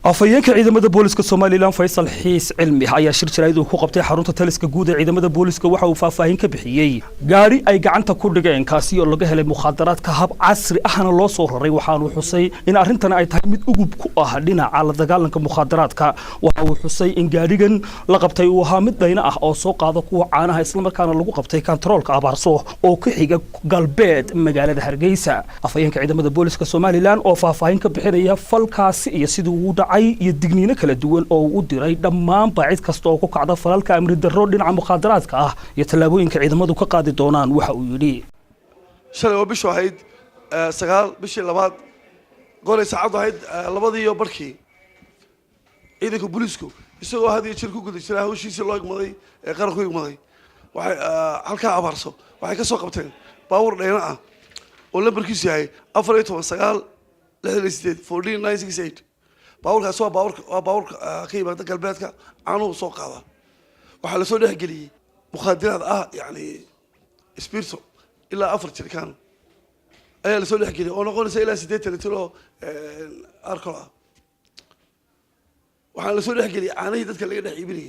afayeenka ciidamada booliska Soomaaliland Faysal Xiis Cilmi ayaa shir jaraa'id ku qabtay xarunta taliska guud ee ciidamada booliska waxa uu faahfaahin ka bixiyay gaari ay gacanta ku dhigeen kaasi oo laga helay mukhadaraadka hab casri ahna loo soo raray waxaanu xusay in arrintan ay tahay mid ugub ku ah dhinaca la dagaalanka mukhadaraadka waxa uu xusay in gaarigan la qabtay uu ahaa mid dayna ah oo soo qaada kuwa caanaha isla markaana lagu qabtay kantaroolka Abaarso oo ku xiga galbeed magaalada Hargeysa afayeenka ciidamada booliska Soomaaliland oo faahfaahin ka bixinaya falkaasi iyo sidoo uu iyo digniino kala duwan oo uu diray dhammaan baacid kasta oo ku kacda falalka amri darro dhinaca mukhadaraadka ah iyo talaabooyinka ciidamadu ka qaadi doonaan waxa uu yiri shalay oo bishu ahayd 9 bishii labaad goolay saacadu ahayd 2:00 ciidanka booliisku isagoo hadii jir ku guday jiray hawshiisa loo igmaday ee qaranku igmaday waxay halka Abaarso waxay ka soo qabteen baawur dheena ah oo lambarkiisu yahay 41968 باورك سوا باورك كيما قلباتك عنو سوق هذا وحلا سو دخلي مخدرات يعني اسبيرتو الا افرت كان اي لا سو دخلي او نقول الى 8 تلو اركلا وحلا سو دخلي عاني dadka laga dhex iibinay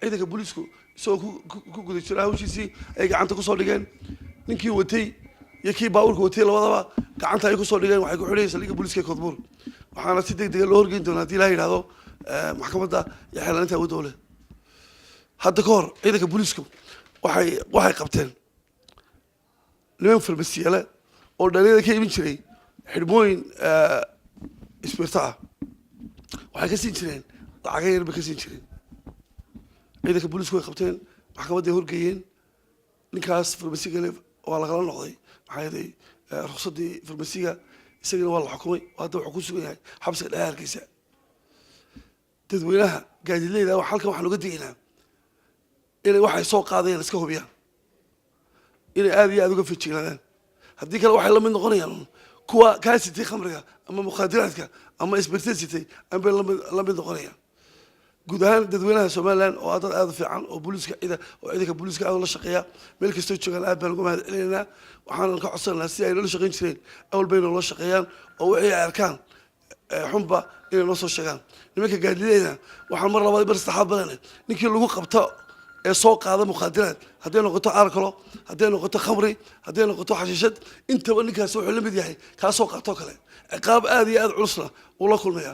ciidanka booliisku soo ku guday jiraa hawshiisi ay gacanta ku soo dhigeen ninkii watay yakii baawurka watay labadaba gacanta ay ku soo dhigeen waxay ku xidhayeen saldhigga booliiska Koodbuur waxaana si degdeg loo horgeyn doonaa hadii la yiraahdo maxkamadda iyo xeelanaanta dawladda hadda ka hor ciidanka booliisku waxay qabteen niman farmasiyada oo dhalinyarada ka iibin jiray xidhmooyin isbirta waxay ka siin jireen lacag yar ba ka siin jireen ciidanka booliisku way qabteen maxkamadda horgeeyeen ninkaas farmasiga waa la kala noqday maxay yahay ruqsadii farmasiga isagana waa la xukumay hadda wuxuu ku sugan yahay xabsiga dheerkiisa dadweynaha gaadiidleyda halkan waxaan uga digaynaa inay waxay soo qaadeen iska hubiyaan inay aad iyo aad uga feejignaadaan haddii kale waxay la mid noqonayaan kuwa kaasitay khamriga ama mukhadaraadka ama isbirtisitay ama la mid noqonayaan guud ahaan dadweynaha Soomaaliland oo dad aad u fiican oo booliiska ciidanka booliiska aad la shaqeeya meel kasta joogaan aad baan uga mahadcelinaynaa waxaan ka codsanaynaa si ay la shaqeyn jireen awal bayna la shaqeeyaan oo wixii ay arkaan xumba inay noo soo sheegaan nimanka gaadiidayna waxaan mar labaad bar saxaab badan ninkii lagu qabto ee soo qaada mukhadaraad haddii noqoto alcohol haddii noqoto khamri haddii noqoto xashiishad intaba ninkaas wuxuu la mid yahay ka soo qaato kale ciqaab aad iyo aad culusna uu la kulmaya